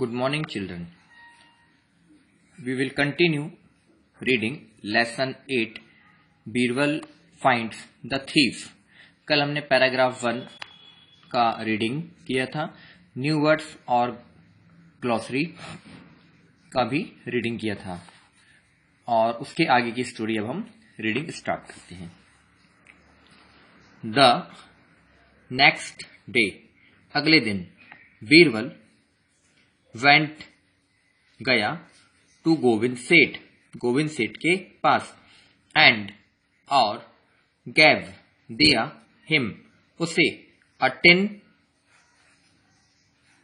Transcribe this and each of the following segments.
Good morning, children. We will continue reading lesson 8 Birbal finds the thief. कल हमने paragraph 1 का reading किया था, न्यू वर्ड्स और ग्लॉसरी का भी रीडिंग किया था और उसके आगे की स्टोरी अब हम रीडिंग स्टार्ट करते हैं। द नेक्स्ट डे, अगले दिन, बीरबल वेंट गया टू गोविंद सेठ के पास एंड और गैव दिया हिम उसे अ टिन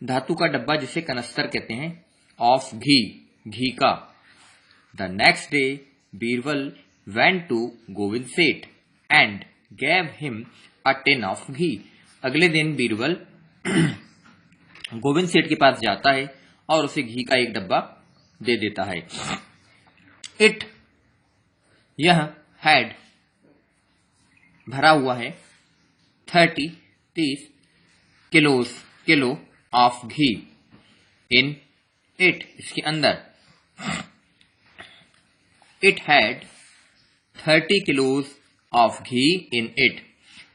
धातु का डब्बा जिसे कनस्तर कहते हैं ऑफ घी का। The next day Birbal went to Govind Seth and gave him a tin of ghee. अगले दिन बीरबल गोविंद सेठ के पास जाता है और उसे घी का एक डब्बा दे देता है। यह हैड भरा हुआ है 30 kilo of ghee in it, इसके अंदर। It had 30 kilos of ghee in it,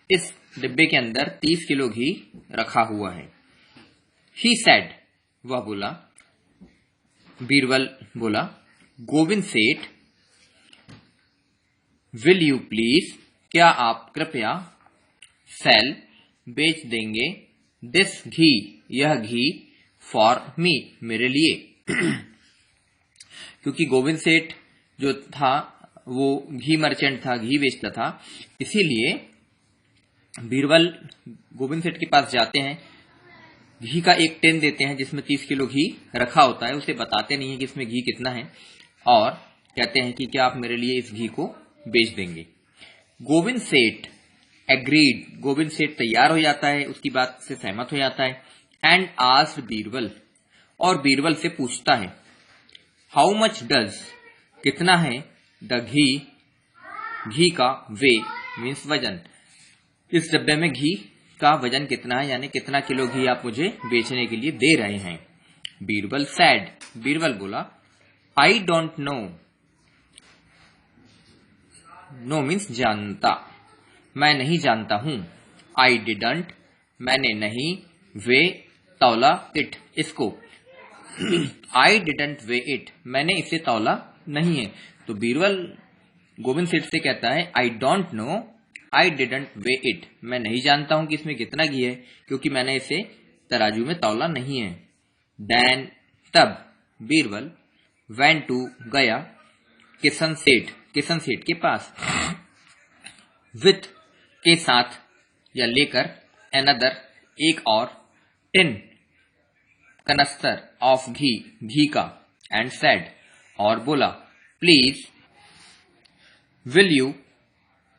इस डिब्बे के अंदर 30 किलो घी रखा हुआ है। ही सेड, वह बोला, बीरबल बोला, गोविंद सेठ, विल यू प्लीज, क्या आप कृपया, सेल, बेच देंगे, दिस घी, यह घी, फॉर मी, मेरे लिए। क्योंकि गोविंद सेठ जो था वो घी मर्चेंट था, घी बेचता था, इसीलिए बीरबल गोविंद सेठ के पास जाते हैं, घी का एक टिन देते हैं जिसमें 30 किलो घी रखा होता है। उसे बताते नहीं है कि इसमें घी कितना है और कहते हैं कि क्या आप मेरे लिए इस घी को बेच देंगे। गोविंद सेठ एग्रीड, गोविंद सेठ तैयार हो जाता है, उसकी बात से सहमत हो जाता है। एंड आस्क्ड बीरबल, और बीरबल से पूछता है, हाउ मच डज, कितना है, द घी का वे मीन्स वजन, इस डब्बे में घी का वजन कितना है, यानी कितना किलो घी आप मुझे बेचने के लिए दे रहे हैं। बीरबल सैड, बीरबल बोला, I don't know, no means जानता, मैं नहीं जानता हूं। आई डिडंट, मैंने नहीं, वे तौला, इट, इसको। आई डिडंट वे इट, मैंने इसे तौला नहीं है। तो बीरबल गोविंद सेठ से कहता है, आई don't no, I didn't way it, मैं नहीं जानता हूं कि इसमें कितना घी है क्योंकि मैंने इसे तराजू में तौला नहीं है। देन, तब, बीरबल वेंट टू, गया, किशन सेठ के पास, विथ, के साथ या लेकर, अनदर, एक और, टिन, कनस्तर, ऑफ घी का, एंड सेड, और बोला, प्लीज, विल यू,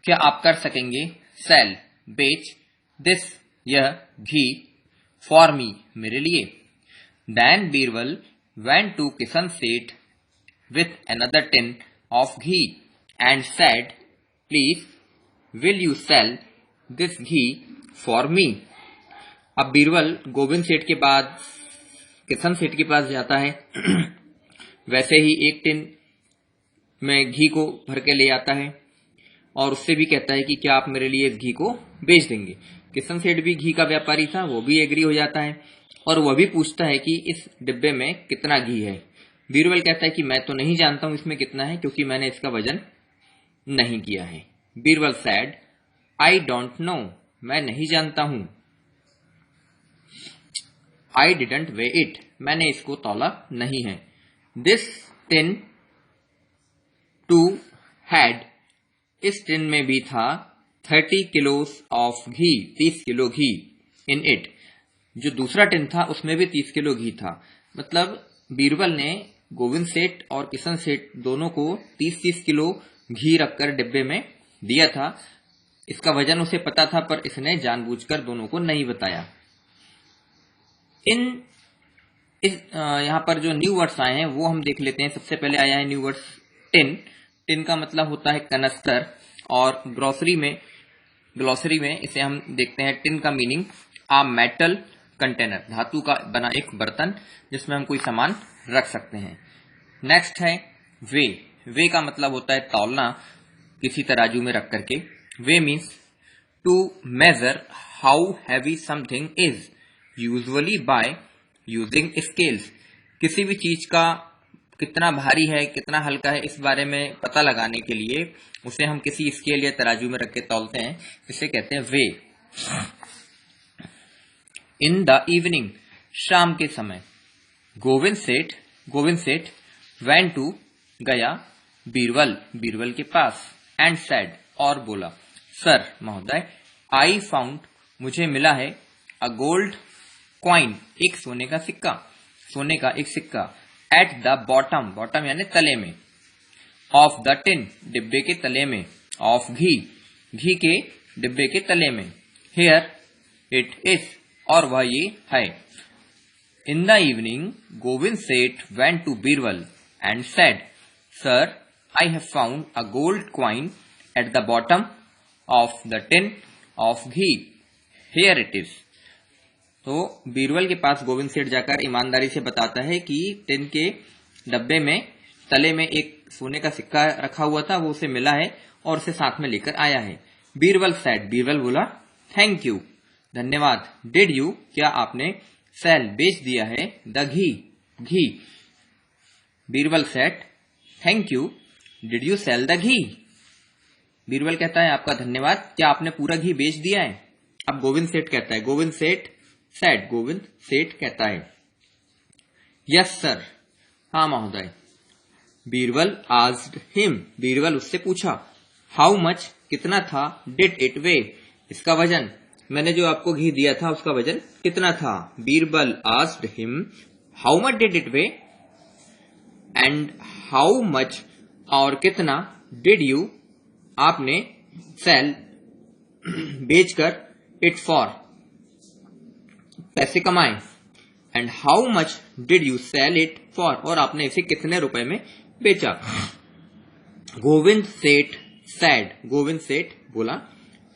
क्या आप कर सकेंगे, सेल, बेच, दिस, यह घी, फॉर मी, मेरे लिए। Then Birbal went to Kishan Seth with another tin of ghee and said, please, will you sell this ghee for me. अब बीरबल गोविंद सेठ के बाद किशन सेठ के पास जाता है वैसे ही एक टिन में घी को भर के ले आता है और उससे भी कहता है कि क्या आप मेरे लिए इस घी को बेच देंगे। किशन सेठ भी घी का व्यापारी था, वो भी एग्री हो जाता है और वह भी पूछता है कि इस डिब्बे में कितना घी है। बीरबल कहता है कि मैं तो नहीं जानता हूं इसमें कितना है क्योंकि मैंने इसका वजन नहीं किया है। Birbal sad, I don't no, मैं नहीं जानता हूं। आई डिडंट वे इट, मैंने इसको तौला नहीं है। दिस टिन टू हैड, इस टिन में भी था 30 किलोस of ghee, 30 kilo ghee, in it, जो दूसरा टिन था उसमें भी 30 किलो घी था। मतलब बीरबल ने गोविंद सेठ और किशन सेठ दोनों को 30-30 किलो घी रखकर डिब्बे में दिया था। इसका वजन उसे पता था पर इसने जानबूझकर दोनों को नहीं बताया। यहाँ पर जो न्यू वर्ड्स आए हैं वो हम देख लेते हैं। सबसे पहले आया है न्यू वर्ड्स टिन। टिन का मतलब होता है कनस्तर और ग्लॉसरी में इसे हम देखते हैं। टिन का मीनिंग, आ मेटल कंटेनर, धातु का बना एक बर्तन जिसमें हम कोई सामान रख सकते हैं। नेक्स्ट है वे। वे का मतलब होता है तौलना, किसी तराजू में रख करके। Weigh means to measure how heavy something is, usually by using scales. किसी भी चीज का कितना भारी है कितना हल्का है इस बारे में पता लगाने के लिए उसे हम किसी स्केल या तराजू में रख के तौलते हैं, इसे कहते हैं वे। इन द इवनिंग, शाम के समय। गोविंद सेठ वेंट टू, गया, बीरबल, बीरबल के पास, एंड सेड, और बोला, सर महोदय, आई फाउंड, मुझे मिला है, अ गोल्ड क्वाइन, एक सोने का सिक्का, सोने का एक सिक्का, एट द बॉटम, बॉटम यानी तले में, ऑफ द टिन, डिब्बे के तले में, ऑफ घी, घी के डिब्बे के तले में, हियर इट इज, और वह ये है। In the evening Govind Seth went to Birbal and said, sir I have found a gold coin at the bottom of the tin of ghee, here it is. तो बीरबल के पास गोविंद सेठ जाकर ईमानदारी से बताता है कि टिन के डब्बे में तले में एक सोने का सिक्का रखा हुआ था, वो उसे मिला है और उसे साथ में लेकर आया है। बीरबल सेड, बीरबल बोला, थैंक यू, धन्यवाद। डिड यू, क्या आपने, सेल, बेच दिया है, the ghee, ghee. Birbal said, thank you, did you sell the ghee. Birbal कहता है, आपका धन्यवाद, क्या आपने पूरा घी बेच दिया है। अब गोविंद सेठ कहता है, गोविंद सेठ सेड, गोविंद सेठ कहता है, यस सर, हाँ महोदय। बीरबल आस्क्ड हिम, बीरबल उससे पूछा, हाउ मच, कितना था, डिड इट वे, इसका वजन, मैंने जो आपको घी दिया था उसका वजन कितना था। Birbal asked him, how much did it weigh, and how much, और कितना, डिड यू, आपने, सेल, बेचकर, इट फॉर, पैसे कमाए, and how much did you sell it for, और आपने इसे कितने रुपए में बेचा। गोविंद सेठ सेड, गोविंद सेठ बोला,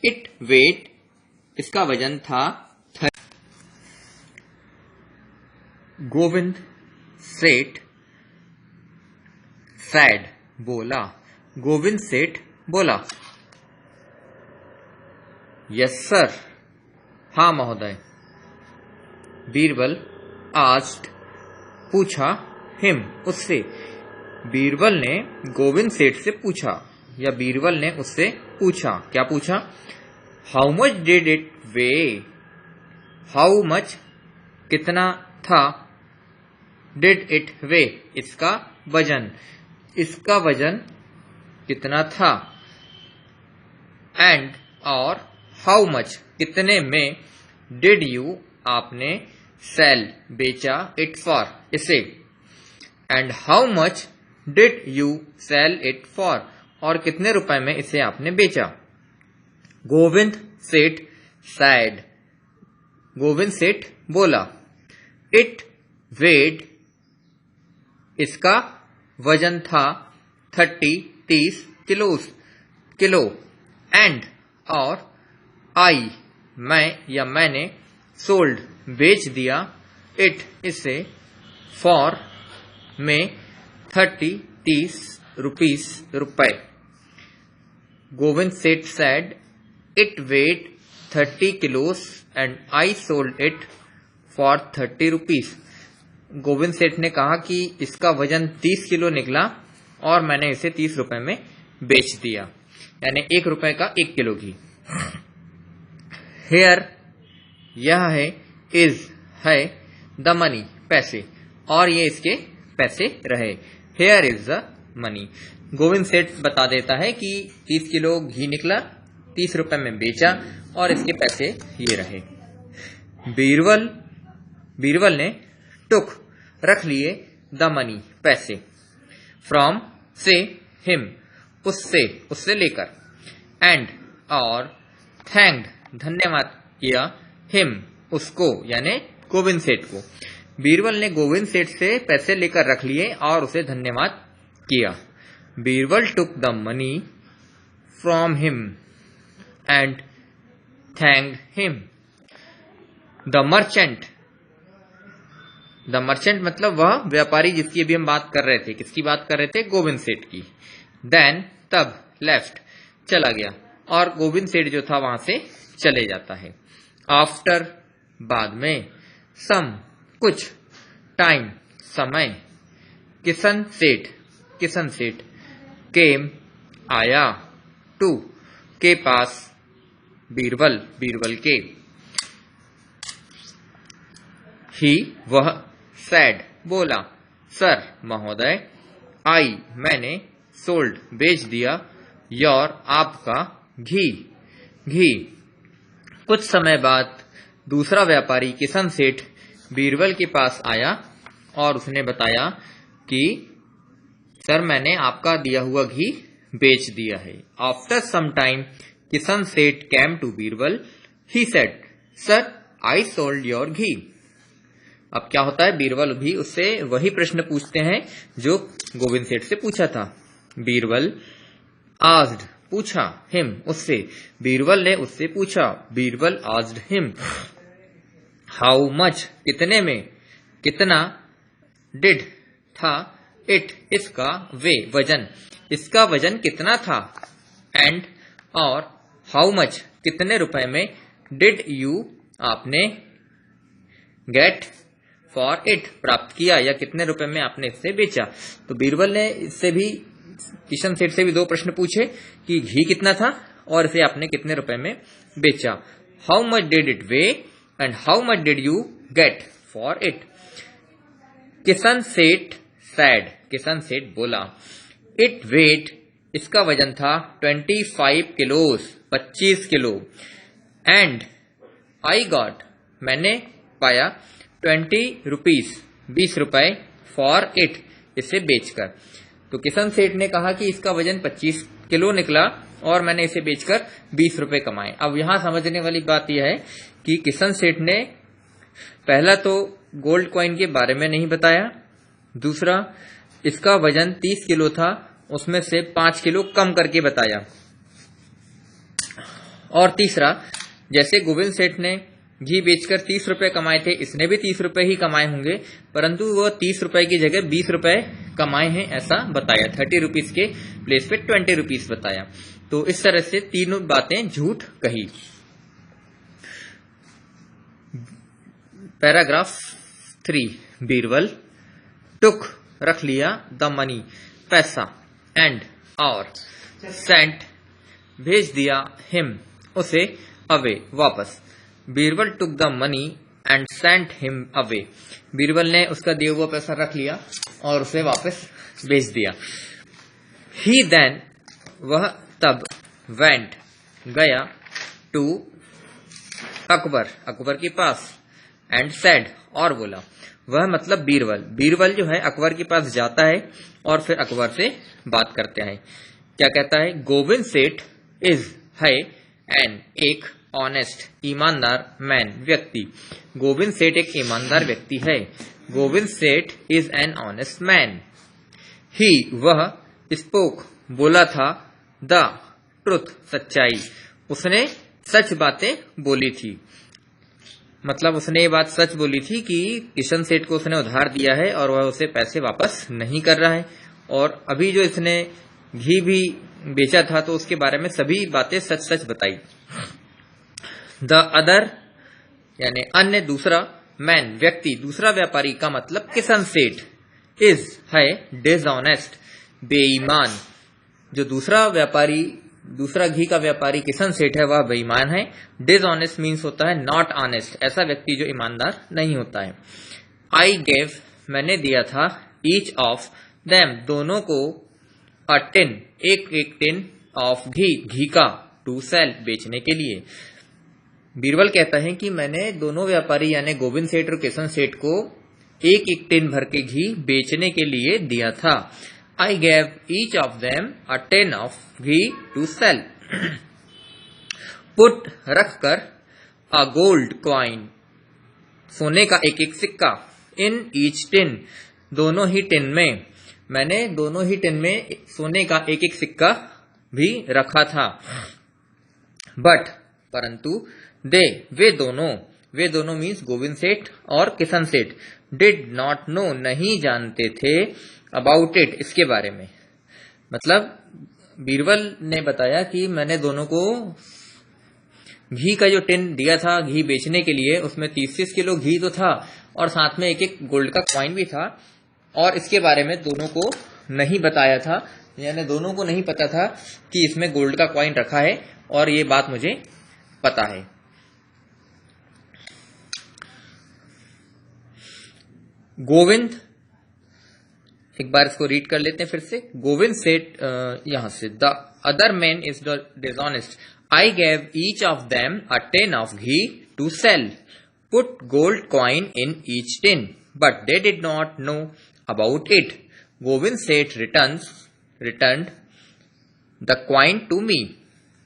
इट वेट, इसका वजन था, गोविंद सेठ सेड बोला, गोविंद सेठ बोला, यस सर, हाँ महोदय। बीरबल आस्क्ड, पूछा, हिम, उससे, बीरबल ने गोविंद सेठ से पूछा या बीरबल ने उससे पूछा, क्या पूछा, how much did it way, how much, कितना था, डिड इट वे, इसका वजन, इसका वजन कितना था, एंड, और, हाउ मच, कितने में, डिड यू, आपने, सेल, बेचा, इट फॉर, इसे, and how much did you sell it for, और कितने रुपए में इसे आपने बेचा। गोविंद सेठ सैड, गोविंद सेठ बोला, इट वेड, इसका वजन था 30 किलो, एंड, और, आई, मैं या मैंने, सोल्ड, बेच दिया, इट, इसे, फॉर, में, 30 रुपए। Govind Seth said, it weight 30 kilos and I sold it for 30 rupees। Govind Seth ने कहा कि इसका वजन 30 किलो निकला और मैंने इसे 30 रुपए में बेच दिया, यानी 1 रुपए का 1 किलो घी। हेयर, यह है, इज, है, द मनी, पैसे, और ये इसके पैसे रहे। Here is the money. Govind सेठ बता देता है कि 30 किलो घी निकला, 30 रुपए में बेचा और इसके पैसे ये रहे। बीरबल ने टुक, रख लिए, द मनी, पैसे, फ्रॉम, से, हिम, उससे लेकर, एंड, और, थैंक्ड, धन्यवाद किया, हिम, उसको, यानी गोविंद सेठ को। बीरबल ने गोविंद सेठ से पैसे लेकर रख लिए और उसे धन्यवाद किया। Birbal took the money from him and thanked him. The merchant मतलब वह व्यापारी जिसकी अभी हम बात कर रहे थे। किसकी बात कर रहे थे? गोविंद सेठ की। देन तब लेफ्ट चला गया और गोविंद सेठ जो था वहां से चले जाता है। आफ्टर बाद में, सम कुछ, टाइम समय, किशन सेठ केम आया, टू के पास, बीरबल के, ही वह, सैड बोला, सर महोदय, आई मैंने, सोल्ड बेच दिया, योर आपका, घी। कुछ समय बाद दूसरा व्यापारी किशन सेठ बीरबल के पास आया और उसने बताया कि सर मैंने आपका दिया हुआ घी बेच दिया है। After some time Kishan Seth came to Birbal, he said, sir I sold your ghee. अब क्या होता है? बीरबल भी उससे वही प्रश्न पूछते हैं जो गोविंद सेठ से पूछा था। बीरबल आस्क्ड पूछा, हिम उससे, बीरबल ने उससे पूछा, Birbal asked him, how much कितने में, कितना, डिड था, इट इसका, वे वजन, इसका वजन कितना था, एंड और, हाउ मच कितने रुपए में, डिड यू आपने, गेट फॉर इट प्राप्त किया या कितने रुपए में आपने इससे बेचा। तो बीरबल ने इससे भी, किशन सेठ से भी दो प्रश्न पूछे कि घी कितना था और इसे आपने कितने रुपए में बेचा। How much did it weigh and how much did you get for it. Kishan सेठ बोला, इट वेट इसका वजन था 25 किलोस 25 किलो, एंड आई गॉट मैंने पाया 20 रुपीज 20 रुपए, फॉर इट इसे बेचकर। तो किशन सेठ ने कहा कि इसका वजन 25 किलो निकला और मैंने इसे बेचकर 20 रुपए कमाए। अब यहां समझने वाली बात यह है कि किशन सेठ ने पहला तो गोल्ड कॉइन के बारे में नहीं बताया, दूसरा इसका वजन 30 किलो था, उसमें से 5 किलो कम करके बताया, और तीसरा जैसे गोविंद सेठ ने घी बेचकर 30 रुपए कमाए थे, इसने भी 30 रुपए ही कमाए होंगे, परंतु वो 30 रुपए की जगह 20 रुपए कमाए हैं ऐसा बताया। 30 रुपीज के प्लेस पे 20 रुपीज बताया। तो इस तरह से तीनों बातें झूठ कही। पैराग्राफ 3, बीरबल टुक रख लिया, द मनी पैसा, एंड और, सेंट भेज दिया, हिम उसे, अवे वापस। Birbal took the money and sent him away. Birbal ने उसका दिया हुआ पैसा रख लिया और उसे वापस भेज दिया। ही देन वह तब, वेंट गया, टू अकबर के पास, एंड सेड और बोला। वह मतलब बीरबल जो है अकबर के पास जाता है और फिर अकबर से बात करते हैं। क्या कहता है? गोविंद सेठ इज है एन एक ऑनेस्ट ईमानदार मैन व्यक्ति। गोविंद सेठ एक ईमानदार व्यक्ति है। गोविंद सेठ इज एन ऑनेस्ट मैन। ही वह, स्पोक बोला था, द ट्रुथ सच्चाई, उसने सच बातें बोली थी। मतलब उसने ये बात सच बोली थी कि किशन सेठ को उसने उधार दिया है और वह उसे पैसे वापस नहीं कर रहा है, और अभी जो इसने घी भी बेचा था तो उसके बारे में सभी बातें सच सच बताई। द अदर यानी अन्य, दूसरा, मैन व्यक्ति, दूसरा व्यापारी का मतलब किशन सेठ, इज है डिसऑनेस्ट बेईमान। जो दूसरा व्यापारी, दूसरा घी का व्यापारी किशन सेठ है वह बेईमान है। डिसऑनेस्ट मीन्स होता है नॉट ऑनेस्ट, ऐसा व्यक्ति जो ईमानदार नहीं होता है। आई गेव मैंने दिया था, ईच ऑफ देम दोनों को, अ टिन एक टिन ऑफ घी का, टू सेल बेचने के लिए। बीरबल कहता है कि मैंने दोनों व्यापारी यानी गोविंद सेठ और किशन सेठ को एक टिन भर के घी बेचने के लिए दिया था। I gave each of them a tin of ghee to sell. Put रख कर, अ गोल्ड कॉइन सोने का एक सिक्का, इन ईच टिन दोनों ही टिन में, मैंने दोनों ही टिन में सोने का एक सिक्का भी रखा था। बट परंतु, दे वे दोनों, वे दोनों मीन्स गोविंद सेठ और किशन सेठ डिड नॉट नो नहीं जानते थे अबाउट इट इसके बारे में। मतलब बीरबल ने बताया कि मैंने दोनों को घी का जो टिन दिया था घी बेचने के लिए, उसमें 30 किलो घी तो था और साथ में एक एक गोल्ड का कॉइन भी था, और इसके बारे में दोनों को नहीं बताया था, यानी दोनों को नहीं पता था कि इसमें गोल्ड का कॉइन रखा है, और ये बात मुझे पता है। गोविंद, एक बार इसको रीड कर लेते हैं फिर से। गोविंद सेठ यहां से, the other man is dishonest, I gave each of them a tin of ghee to sell, put gold coin in each tin, but they did not know about it. Govind Seth returned the coin to me,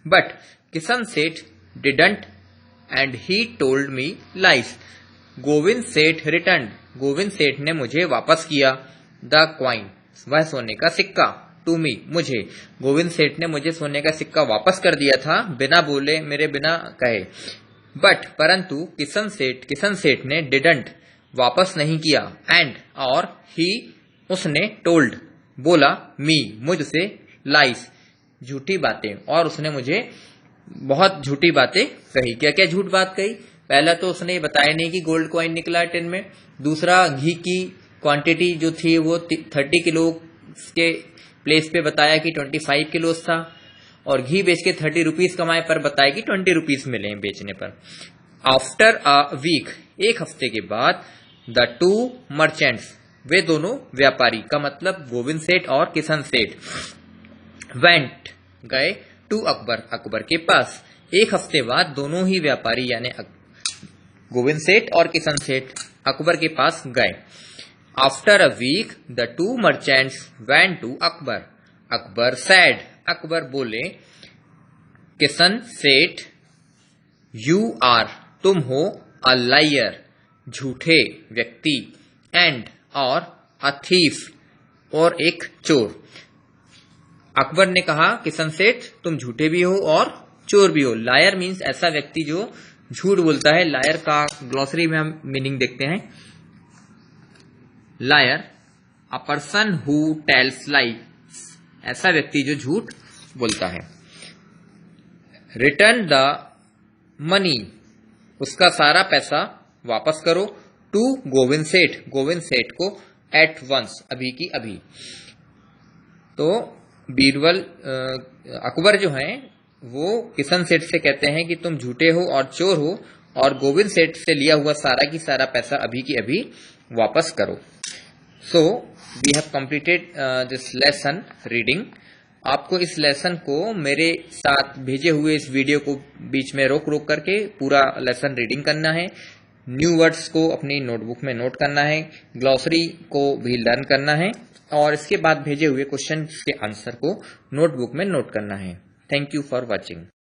but Kishan Seth didn't, and he told me lies. Govind Seth returned, Govind Seth ने मुझे वापस किया, the coin, वह सोने का सिक्का, to me, मुझे। गोविंद सेठ ने मुझे सोने का सिक्का वापस कर दिया था बिना बोले, मेरे बिना कहे। बट परंतु किशन सेठ ने didn't, वापस नहीं किया, and, और he, उसने told, बोला, मी, मुझसे, लाइस, झूठी बातें, और उसने मुझे बहुत झूठी बातें कही। क्या क्या झूठ बात कही? पहला तो उसने बताया नहीं कि गोल्ड कॉइन निकला टिन में। दूसरा, घी की क्वांटिटी जो थी वो 30 किलो के प्लेस पे बताया कि 25 किलो था, और घी बेच के 30 रुपीज कमाए पर बताया कि 20 रुपीज मिले बेचने पर। आफ्टर अ वीक, एक हफ्ते के बाद, द टू मर्चेंट्स, वे दोनों व्यापारी, का मतलब गोविंद सेठ और किशन सेठ, वेंट, गए, टू अकबर, अकबर के पास। एक हफ्ते बाद दोनों ही व्यापारी यानी गोविंद सेठ और किशन सेठ अकबर के पास गए। After a week the two merchants went to Akbar, Akbar said, Akbar बोले, किशन सेठ, यू आर, तुम हो, अ लायर, झूठे व्यक्ति, एंड, और, अ थीफ, और एक चोर। अकबर ने कहा, किशन सेठ तुम झूठे भी हो और चोर भी हो। लायर मीन्स ऐसा व्यक्ति जो झूठ बोलता है। लायर का ग्लॉसरी में हम मीनिंग देखते हैं। Liar, a person who tells lies, ऐसा व्यक्ति जो झूठ बोलता है। रिटर्न द मनी, उसका सारा पैसा वापस करो, टू गोविंद सेठ को, एट वंस, अभी की अभी। तो बीरबल, अकबर जो हैं वो किशन सेठ से कहते हैं कि तुम झूठे हो और चोर हो, और गोविंद सेठ से लिया हुआ सारा की सारा पैसा अभी की अभी वापस करो। So we have completed this lesson reading. आपको इस लेसन को मेरे साथ भेजे हुए इस वीडियो को बीच में रोक करके पूरा लेसन रीडिंग करना है। न्यू वर्ड्स को अपनी नोटबुक में नोट करना है, ग्लॉसरी को भी लर्न करना है, और इसके बाद भेजे हुए क्वेश्चन के आंसर को नोटबुक में नोट करना है। Thank you for watching.